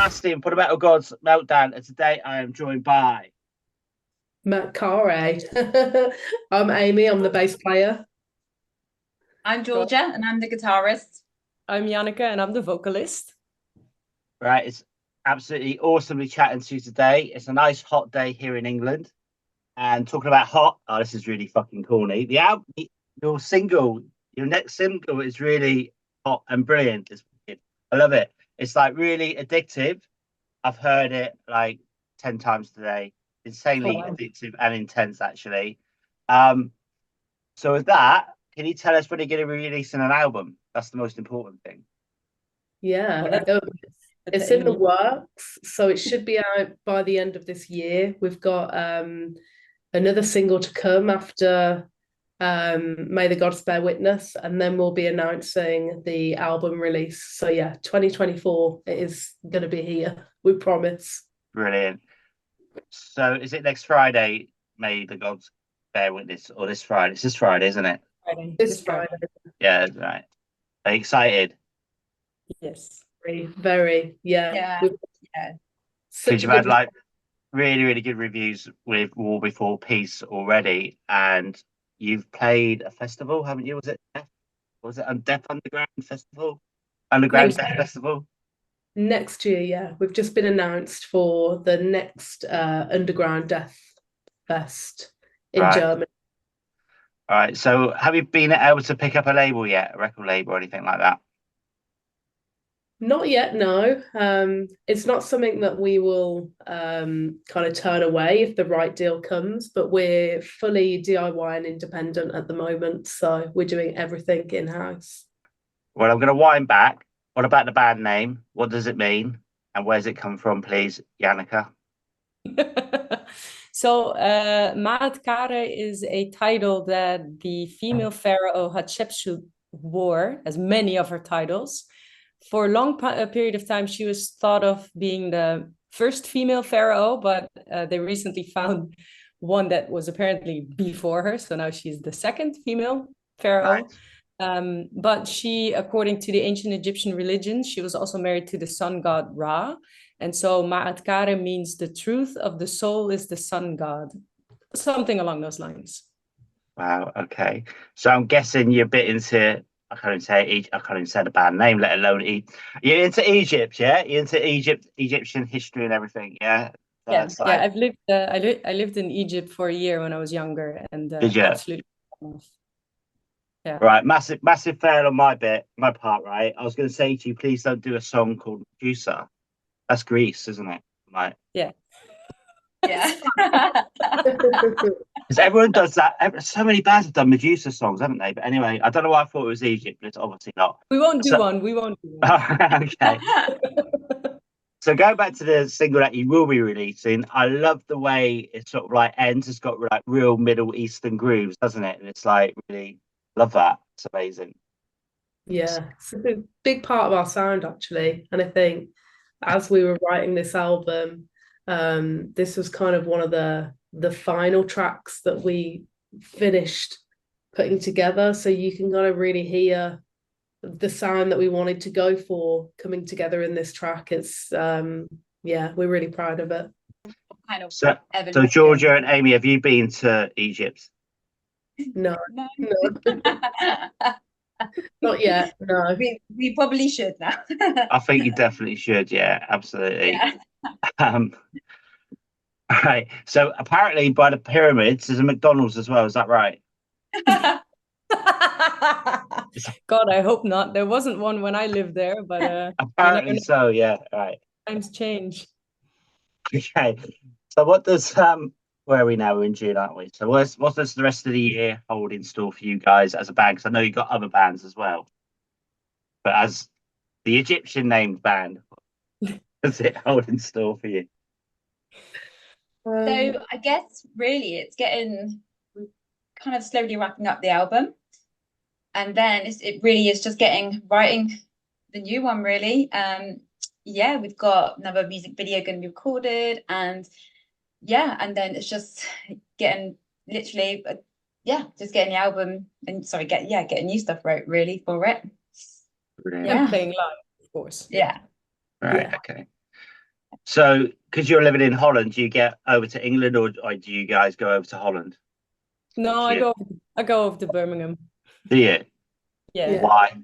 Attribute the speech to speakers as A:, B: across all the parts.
A: Asking for the Metal Gods Meltdown, and today I am joined by
B: Maatkare. I'm Amy, I'm the bass player.
C: I'm Georgia, and I'm the guitarist.
D: I'm Janneke, and I'm the vocalist.
A: Right. It's absolutely awesomely chatting to you today. It's a nice hot day here in England, and talking about hot. Oh, this is really fucking corny. Your next single is really hot and brilliant. I love it. It's like really addictive. I've heard it like 10 times today. Insanely addictive and intense, actually. So with that, can you tell us when you're going to be releasing an album? That's the most important thing.
B: Yeah, it's in the works, so it should be out by the end of this year. We've got another single to come after May the Gods Bear Witness, and then we'll be announcing the album release. So yeah, 2024, it is going to be here, we promise.
A: Brilliant. So is it next Friday, May the Gods Bear Witness, or this Friday? It's this Friday, isn't it?
D: Friday.
B: This Friday.
A: Yeah, right. Are you excited?
D: Yes.
B: Very, yeah.
A: Because you've had like really, really good reviews with War Before Peace already, and you've played a festival, haven't you? Was it Death Underground Festival? Underground Death Festival?
B: Next year, yeah. We've just been announced for the next Underground Death Fest in Germany.
A: All right. So have you been able to pick up a label yet, a record label or anything like that?
B: Not yet, no. It's not something that we will kind of turn away if the right deal comes, but we're fully DIY and independent at the moment, so we're doing everything in-house.
A: Well, I'm going to wind back. What about the band name? What does it mean? And where's it come from, please, Janneke?
D: So, Maatkare is a title that the female pharaoh Hatshepsut wore, as many of her titles. For a long period of time, she was thought of being the first female pharaoh, but they recently found one that was apparently before her. So now she's the second female pharaoh. Right. But she, according to the ancient Egyptian religion, she was also married to the sun god Ra. And so Maatkare means the truth of the soul is the sun god. Something along those lines.
A: Wow, okay. So I'm guessing you're a bit into... I can't even say the band name, let alone you're into Egypt, yeah? You're into Egyptian history and everything, yeah?
D: Yeah, yeah. I've lived. I lived in Egypt for a year when I was younger, and
A: did you?
D: Absolutely.
A: Yeah. Right, massive fail on my part, right? I was going to say to you, please don't do a song called Medusa. That's Greece, isn't it? Like,
D: yeah.
C: Yeah.
A: Because everyone does that. So many bands have done Medusa songs, haven't they? But anyway, I don't know why I thought it was Egypt, but it's obviously not.
D: We won't do one. We won't do one.
A: Okay. So going back to the single that you will be releasing, I love the way it sort of like ends. It's got like real Middle Eastern grooves, doesn't it? And it's like really love that. It's amazing.
B: Yeah, it's a big part of our sound actually. And I think as we were writing this album, this was kind of one of the final tracks that we finished putting together, so you can kind of really hear the sound that we wanted to go for coming together in this track. It's yeah, we're really proud of it.
A: So Georgia and Amy, have you been to Egypt?
B: No. Not yet, no.
C: We probably should now.
A: I think you definitely should, yeah, absolutely. Yeah. Right. So apparently by the pyramids there's a McDonald's as well, is that right?
D: God, I hope not. There wasn't one when I lived there, but
A: apparently so, yeah, right.
D: Times change.
A: Okay. So what does where are we now? We're in June, aren't we? So what does the rest of the year hold in store for you guys as a band? Because I know you've got other bands as well. But as the Egyptian named band, what does it hold in store for you?
C: So I guess really we're kind of slowly wrapping up the album, and then it really is just writing the new one really. Yeah, we've got another music video going to be recorded, and then it's just getting literally just getting the album and getting new stuff right really for it.
D: And playing live, of course.
C: Yeah.
A: Right. Okay. So, because you're living in Holland, do you get over to England, or do you guys go over to Holland?
D: No, I go over to Birmingham.
A: Do you?
D: Yeah.
A: Why?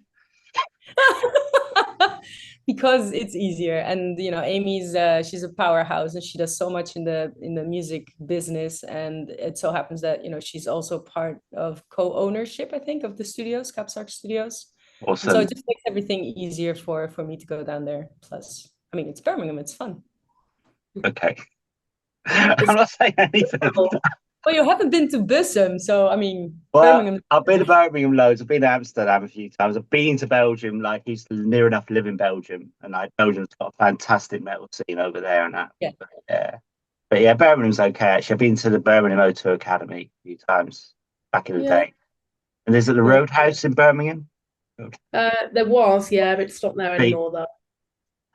D: Because it's easier, and Amy's she's a powerhouse, and she does so much in the music business, and it so happens that she's also part of co-ownership, I think, of the studios, Capsark Studios.
A: Awesome.
D: And so it just makes everything easier for me to go down there. Plus, I mean, it's Birmingham, it's fun.
A: Okay. I'm not saying anything.
D: Well, you haven't been to Bussum, so I mean,
A: well,
D: Birmingham.
A: I've been to Birmingham loads. I've been to Amsterdam a few times. I've been to Belgium. Like, he's near enough to live in Belgium, and like Belgium's got a fantastic metal scene over there, and that.
D: Yeah.
A: But yeah, Birmingham's okay. Actually, I've been to the Birmingham O2 Academy a few times back in the day. And is it the Roadhouse in Birmingham?
B: There was, but it's not there anymore though.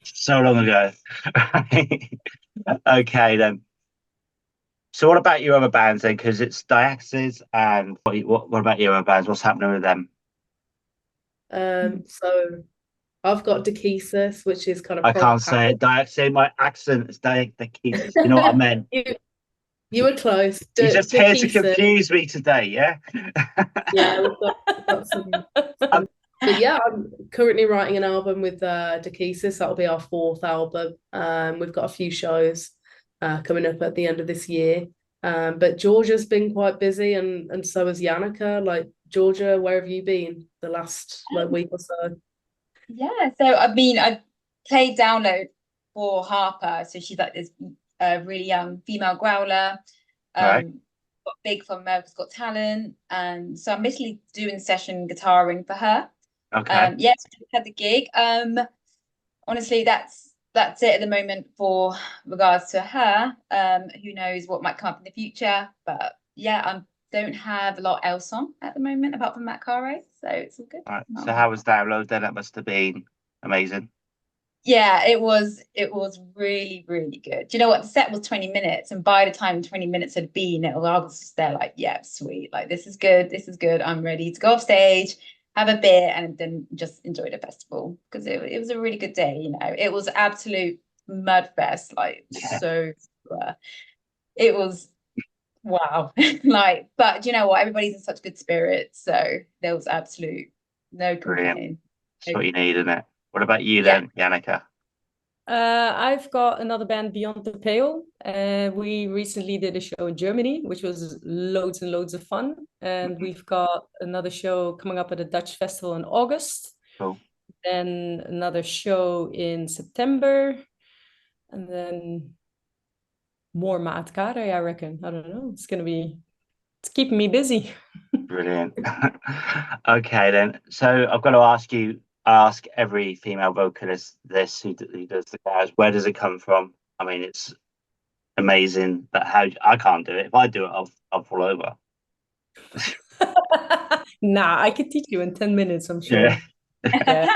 A: So long ago. Okay then. So what about your other bands then? Because it's Dakesis, and what about your other bands? What's happening with them?
B: So I've got Dakesis, which is kind of.
A: I can't say it. Dakesis. My accent is Dakesis. You know what I meant?
B: You were close.
A: You're just here to confuse me today, yeah?
B: Yeah, we've got some. But yeah, I'm currently writing an album with Dakesis. That'll be our 4th album. We've got a few shows coming up at the end of this year. But Georgia's been quite busy, and so has Janneke. Like, Georgia, where have you been the last week or so?
C: Yeah, so I mean, I played download for Harper. So she's like this really young female growler.
A: Right.
C: Got big from America's Got Talent. And so I'm basically doing session guitaring for her.
A: Okay.
C: Yes, had the gig. Honestly, that's it at the moment for regards to her. Who knows what might come up in the future? But yeah, I don't have a lot else on at the moment apart from Maatkare, so it's all good.
A: Right. So how was download then? That must have been amazing.
C: Yeah, it was really, really good. Do you know what? The set was 20 minutes, and by the time 20 minutes had been, I was just there like, yeah, sweet. Like, this is good. I'm ready to go off stage, have a beer, and then just enjoy the festival, because it was a really good day. It was absolute mud fest, like so. It was wow. Like, but you know what? Everybody's in such good spirits, so there was absolute no complaining.
A: That's what you need, isn't it? What about you then, Janneke?
D: I've got another band, Beyond the Pale. We recently did a show in Germany, which was loads and loads of fun. And we've got another show coming up at a Dutch festival in August.
A: Cool.
D: Then another show in September. And then more Maatkare, I reckon. I don't know. It's keeping me busy.
A: Brilliant. Okay then. So I've got to ask every female vocalist this who does the guys, where does it come from? I mean, it's amazing, but how I can't do it. If I do it, I'll fall over.
D: Nah, I could teach you in 10 minutes, I'm sure. Yeah.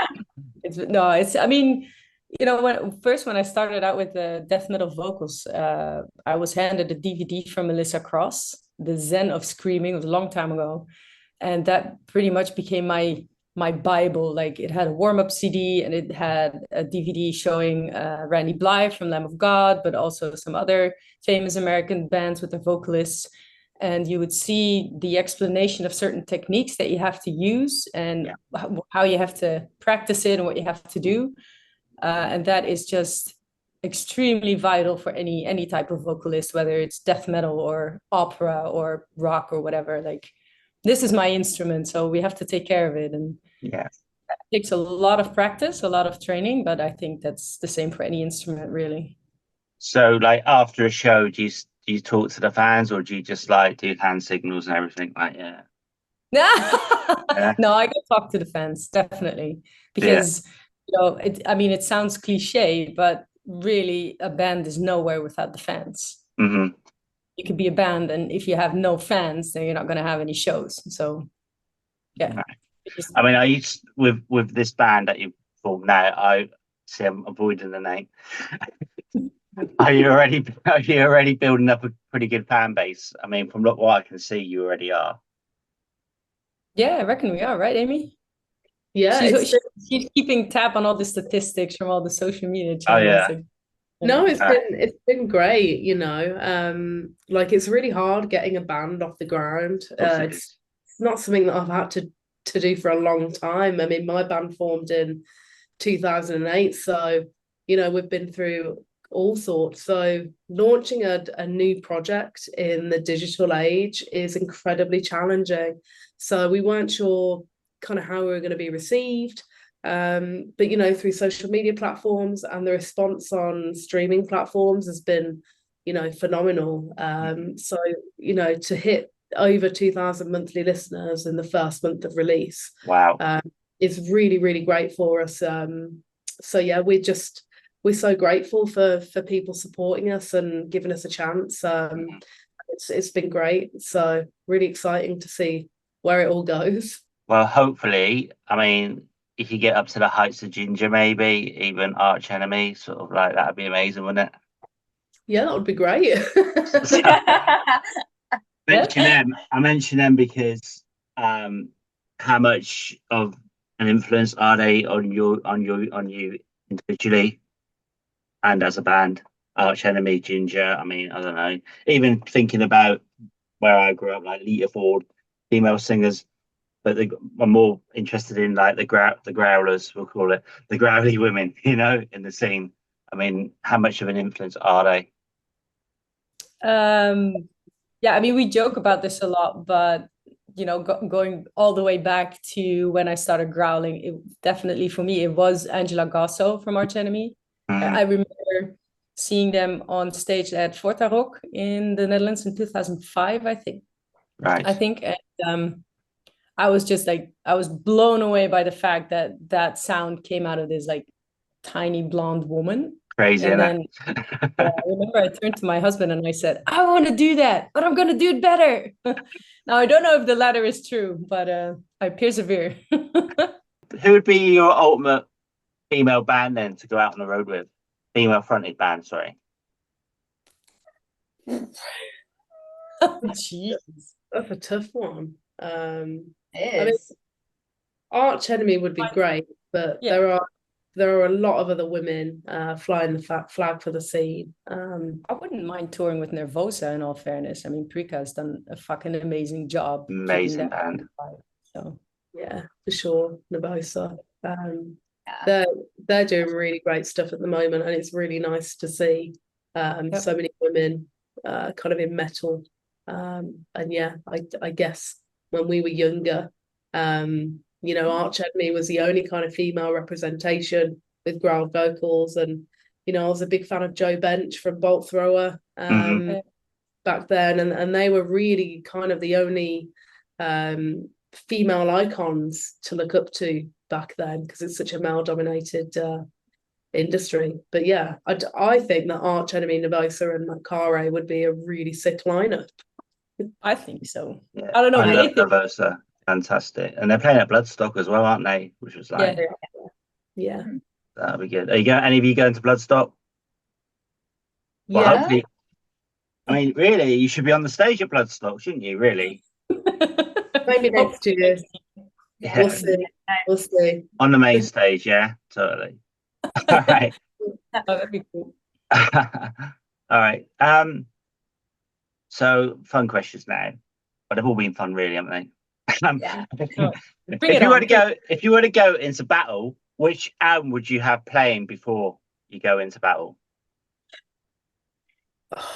D: I mean, when I started out with the death metal vocals, I was handed a DVD from Melissa Cross, The Zen of Screaming. It was a long time ago, and that pretty much became my Bible. Like, it had a warm-up CD, and it had a DVD showing Randy Blythe from Lamb of God, but also some other famous American bands with their vocalists. And you would see the explanation of certain techniques that you have to use, and how you have to practice it, and what you have to do. And that is just extremely vital for any type of vocalist, whether it's death metal or opera or rock or whatever. Like, this is my instrument, so we have to take care of it. And it takes a lot of practice, a lot of training, but I think that's the same for any instrument, really.
A: So, like, after a show, do you talk to the fans, or do you just like do hand signals and everything? Like,
D: No, I go talk to the fans, definitely, because it sounds cliche, but really a band is nowhere without the fans.
A: Mm-hmm.
D: You could be a band, and if you have no fans, then you're not going to have any shows. So, yeah.
A: Right. I mean, I used with this band that you formed now. I'm avoiding the name. Are you already building up a pretty good fan base? I mean, from what I can see, you already are.
D: Yeah, I reckon we are, right, Amy?
B: Yeah,
D: she's keeping tab on all the statistics from all the social media channels.
A: Oh yeah.
B: No, it's been great, you know. Like it's really hard getting a band off the ground. It's not something that I've had to do for a long time. I mean, my band formed in 2008, so you know, we've been through all sorts. So launching a new project in the digital age is incredibly challenging. So we weren't sure kind of how we were going to be received. But you know, through social media platforms and the response on streaming platforms has been, you know, phenomenal. So you know, to hit over 2,000 monthly listeners in the first month of release,
A: wow,
B: is really, really great for us. So yeah, we're so grateful for people supporting us and giving us a chance. It's been great. So really exciting to see where it all goes.
A: Well, hopefully, I mean, if you get up to the heights of Ginger, maybe even Arch Enemy, sort of like that'd be amazing, wouldn't it?
B: Yeah, that would be great.
A: I mention them because how much of an influence are they on you individually and as a band? Arch Enemy, Ginger. I mean, I don't know. Even thinking about where I grew up, like Lita Ford, female singers. But I'm more interested in like the growlers, we'll call it, the growly women, you know, in the scene. I mean, how much of an influence are they?
D: Yeah, I mean, we joke about this a lot, but you know, going all the way back to when I started growling, it definitely for me it was Angela Gasso from Arch Enemy. I remember seeing them on stage at Forta Rock in the Netherlands in 2005, I think.
A: Right.
D: I think, and I was just like, I was blown away by the fact that that sound came out of this like tiny blonde woman.
A: Crazy,
D: and then I remember I turned to my husband and I said, I want to do that, but I'm going to do it better. Now, I don't know if the latter is true, but I persevere.
A: Who would be your ultimate female band then to go out on the road with? Female fronted band, sorry.
D: Jeez.
B: That's a tough one.
C: It is.
B: Arch Enemy would be great, but
D: Yeah.
B: there are a lot of other women flying the flag for the scene.
D: I wouldn't mind touring with Nervosa, in all fairness. I mean, Prika has done a fucking amazing job.
A: Amazing band.
D: So
B: yeah, for sure, Nervosa. They're doing really great stuff at the moment, and it's really nice to see so many women kind of in metal. And yeah, I guess when we were younger, you know, Arch Enemy was the only kind of female representation with growled vocals, and you know, I was a big fan of Joe Bench from Bolt Thrower back then, and they were really kind of the only female icons to look up to back then, because it's such a male-dominated industry. But yeah, I think that Arch Enemy, Nervosa, and Maatkare would be a really sick lineup.
D: I think so.
A: Yeah.
D: I don't know.
A: I love Nervosa. Fantastic. And they're playing at Bloodstock as well, aren't they? Which was like,
B: yeah,
A: that'll be good. Are you any of you going to Bloodstock? Well,
B: yeah.
A: hopefully. I mean, really, you should be on the stage at Bloodstock, shouldn't you? Really?
B: Maybe next year.
A: Yeah.
B: We'll see.
A: On the main stage, yeah, totally. All right.
D: Oh, that'd be cool.
A: All right. So fun questions now, but they've all been fun, really, haven't they? If you were to go into battle, which album would you have playing before you go into battle?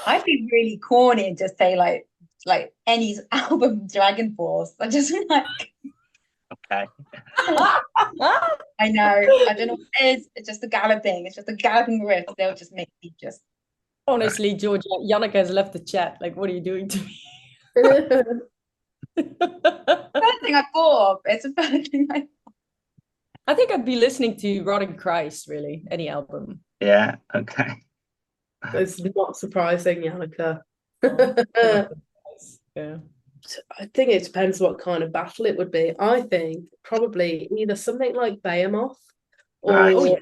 C: I'd be really corny and just say like any album, Dragon Force. I just like.
A: Okay.
C: I know. I don't know what it is. It's just the galloping. It's just the galloping riff. They'll just make me just.
D: Honestly, Georgia, Janneke has left the chat. Like, what are you doing to me?
C: First thing I thought of. It's the first thing
D: I think I'd be listening to Rotting Christ, really, any album.
A: Yeah, okay.
B: It's not surprising, Janneke.
D: Yeah.
B: I think it depends what kind of battle it would be. I think probably either something like Behemoth or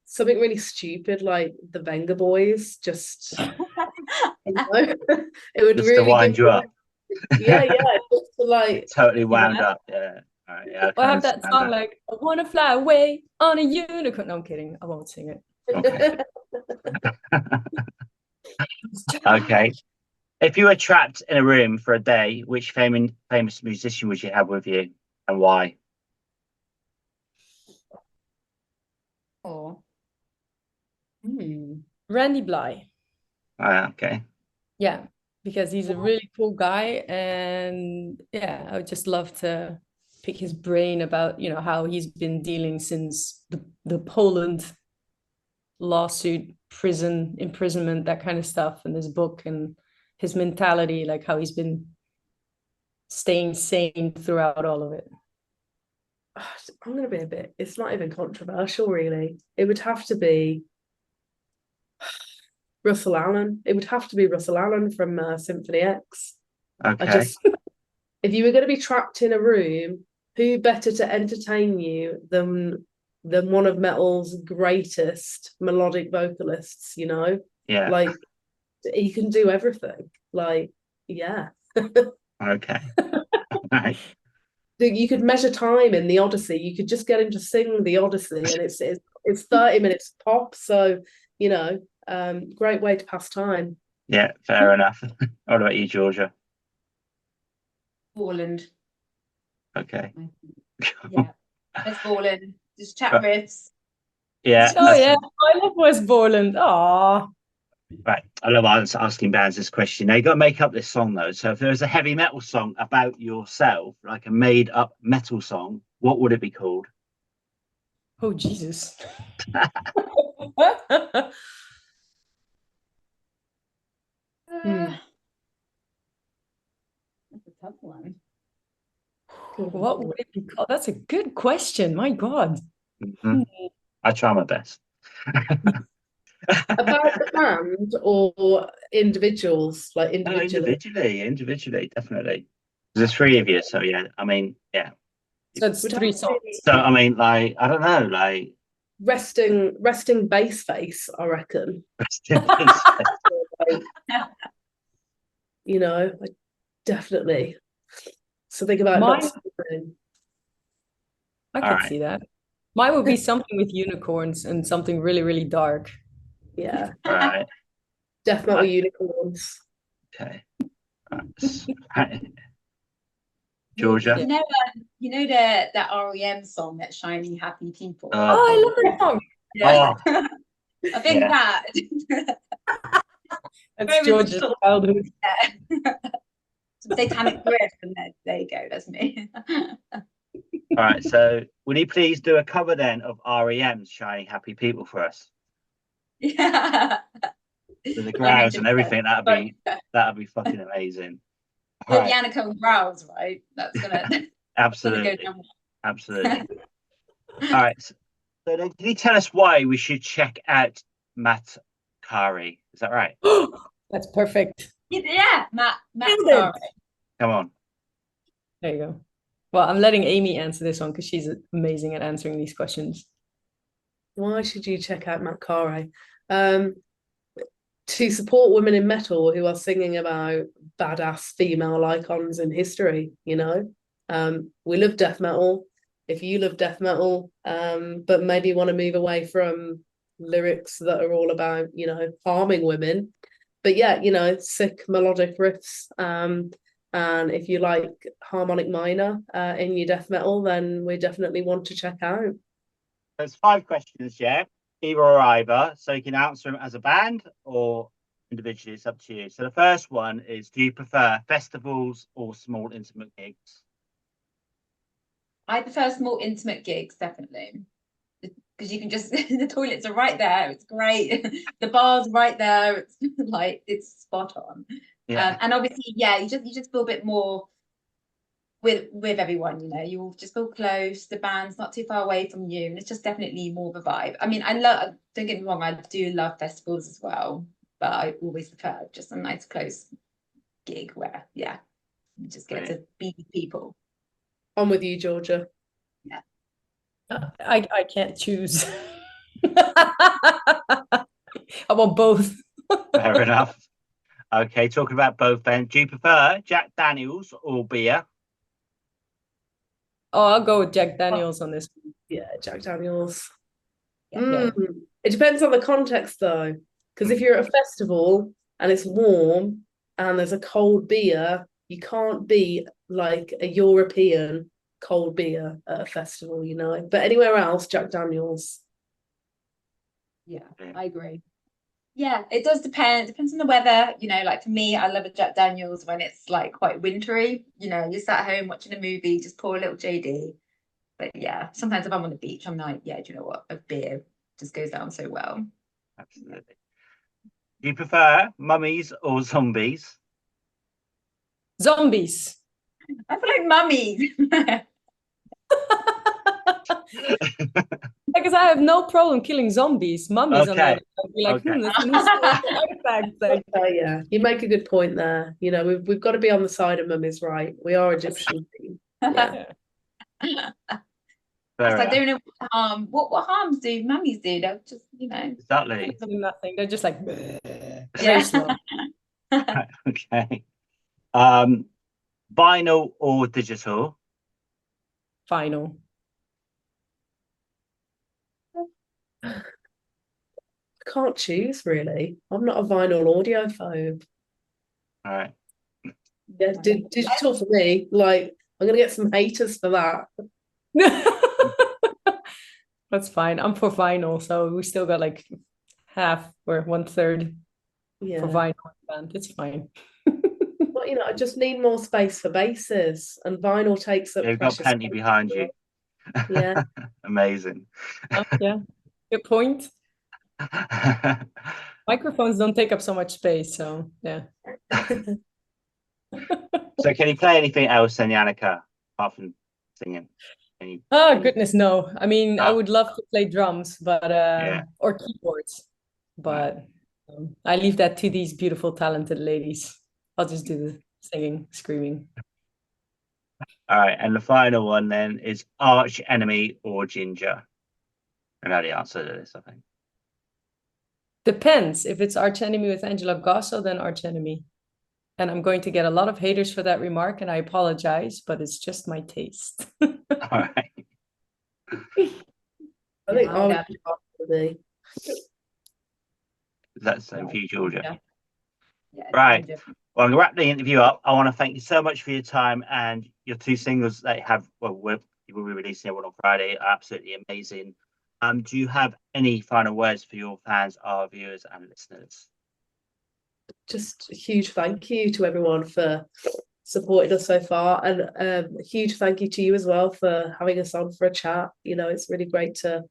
B: something really stupid like the Venga Boys. Just you know, it would
A: just
B: really
A: to wind you up.
B: Yeah, just to like
A: totally wound up. Yeah. All right, yeah.
D: I have that song like I wanna fly away on a unicorn. No, I'm kidding. I won't sing it.
A: Okay. Okay. If you were trapped in a room for a day, which famous musician would you have with you and why?
C: Oh.
D: Randy Bly.
A: Okay.
D: Yeah, because he's a really cool guy, and yeah, I would just love to pick his brain about, you know, how he's been dealing since the Poland lawsuit, prison, imprisonment, that kind of stuff in this book, and his mentality, like how he's been staying sane throughout all of it.
B: I'm going to be a bit, it's not even controversial, really. It would have to be Russell Allen. It would have to be Russell Allen from Symphony X.
A: Okay.
B: If you were going to be trapped in a room, who better to entertain you than one of metal's greatest melodic vocalists, you know?
A: Yeah.
B: Like, he can do everything. Like, yeah.
A: Okay. Right.
B: You could measure time in the Odyssey. You could just get him to sing the Odyssey, and it's 30 minutes pop. So, you know, great way to pass time.
A: Yeah, fair enough. What about you, Georgia?
C: Borland.
A: Okay.
C: Yeah. Let's Borland. Just chat riffs.
A: Yeah.
D: Oh yeah, I love West Borland. Aww.
A: Right. I love asking bands this question. Now you got to make up this song though. So if there was a heavy metal song about yourself, like a made up metal song, what would it be called?
D: Oh Jesus.
C: That's a tough one.
D: What would it be called? That's a good question. My God.
A: Mm-hmm. I try my best.
B: About the band or individuals, like individually?
A: Individually, definitely. There's 3 of you, so yeah. I mean, yeah.
D: So it's 3 songs.
A: So I mean, like, I don't know, like
B: resting bass face, I reckon. You know, like definitely. So think about
D: I can see that. Mine would be something with unicorns and something really, really dark.
B: Yeah.
A: Right.
B: Death metal unicorns.
A: Okay. Right. Georgia.
C: You know that REM song, that Shiny Happy People.
D: I love that song.
C: Yeah.
A: Oh.
C: I think that.
D: That's Georgia's childhood.
C: Yeah. Some satanic riff, and there you go. That's me.
A: All right. So, will you please do a cover then of REM's "Shiny Happy People" for us?
C: Yeah.
A: With the growls and everything, that'd be fucking amazing.
C: With
A: Right.
C: Janneke and growls, right? That's gonna
A: Absolutely.
C: go down.
A: Absolutely. All right. So then, can you tell us why we should check out Maatkare? Is that right?
D: That's perfect.
C: Yeah, Maatkare.
A: Come on.
D: There you go. Well, I'm letting Amie answer this one because she's amazing at answering these questions.
B: Why should you check out Maatkare? To support women in metal who are singing about badass female icons in history, you know. We love death metal. If you love death metal, but maybe want to move away from lyrics that are all about, you know, harming women, but yeah, you know, sick melodic riffs. And if you like harmonic minor in your death metal, then we definitely want to check out.
A: There's 5 questions, yeah, either or either. So you can answer them as a band or individually. It's up to you. So the first one is: do you prefer festivals or small intimate gigs?
C: I prefer small intimate gigs, definitely, because you can just the toilets are right there. It's great. The bar's right there. It's like it's spot on.
A: Yeah.
C: And obviously, yeah, you just feel a bit more with everyone. You know, you just feel close. The band's not too far away from you, and it's just definitely more of a vibe. I mean, don't get me wrong, I do love festivals as well, but I always prefer just a nice close gig where, yeah, you just get to be with people.
B: I'm with you, Georgia.
C: Yeah.
D: I can't choose. I want both.
A: Fair enough. Okay, talking about both then. Do you prefer Jack Daniels or beer?
D: Oh, I'll go with Jack Daniels on this one.
B: Yeah, Jack Daniels.
C: Yeah.
B: It depends on the context, though. Because if you're at a festival and it's warm and there's a cold beer, you can't be like a European cold beer at a festival, you know. But anywhere else, Jack Daniels.
E: Yeah, I agree.
C: Yeah, it does depend. It depends on the weather. You know, like for me, I love a Jack Daniels when it's like quite wintry. You know, you're sat at home watching a movie, just pour a little JD. But yeah, sometimes if I'm on the beach, I'm like, yeah, do you know what? A beer just goes down so well.
A: Absolutely. Do you prefer mummies or zombies?
D: Zombies.
C: I feel like mummies.
D: Because I have no problem killing zombies. Mummies,
A: Okay.
D: I'd be like,
A: Okay.
D: that's an artifact. Like,
B: Yeah, you make a good point there. You know, we've got to be on the side of mummies, right? We are Egyptian. Yeah.
C: I don't know what harms do mummies do? They'll just, you know.
A: Exactly.
D: nothing. They're just like
C: Yeah.
D: very slow.
A: Okay. Vinyl or digital?
D: Final.
B: I can't choose really. I'm not a vinyl audiophobe.
A: All right.
B: Yeah, digital for me. Like, I'm gonna get some haters for that.
D: That's fine. I'm for vinyl, so we still got like half or 1/3
B: Yeah.
D: for vinyl band. It's fine.
B: But you know, I just need more space for basses, and vinyl takes up
A: You've got
B: precious
A: plenty
B: space.
A: behind you.
B: Yeah.
A: Amazing.
D: Yeah, good point. Microphones don't take up so much space, so yeah.
A: So can you play anything else then, Janneke, apart from singing?
D: Oh goodness, no. I mean, I
A: Oh.
D: would love to play drums, but
A: Yeah.
D: or keyboards, but I leave that to these beautiful, talented ladies. I'll just do the singing, screaming.
A: All right, and the final one then is arch enemy or ginger. I know the answer to this, I think.
D: Depends. If it's arch enemy with Angela Gasso, then arch enemy. And I'm going to get a lot of haters for that remark, and I apologize, but it's just my taste.
A: All right.
B: I think
E: Yeah,
B: I would be.
A: That's the same for you, Georgia.
C: Yeah,
A: Right. Well, I'm going to wrap the interview up. I want to thank you so much for your time, and your 2 singles that you have, well, you will be releasing one on Friday, are absolutely amazing. Do you have any final words for your fans, our viewers and listeners?
B: Just a huge thank you to everyone for supporting us so far, and a huge thank you to you as well for having us on for a chat. You know, it's really great to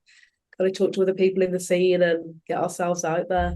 B: kind of talk to other people in the scene and get ourselves out there.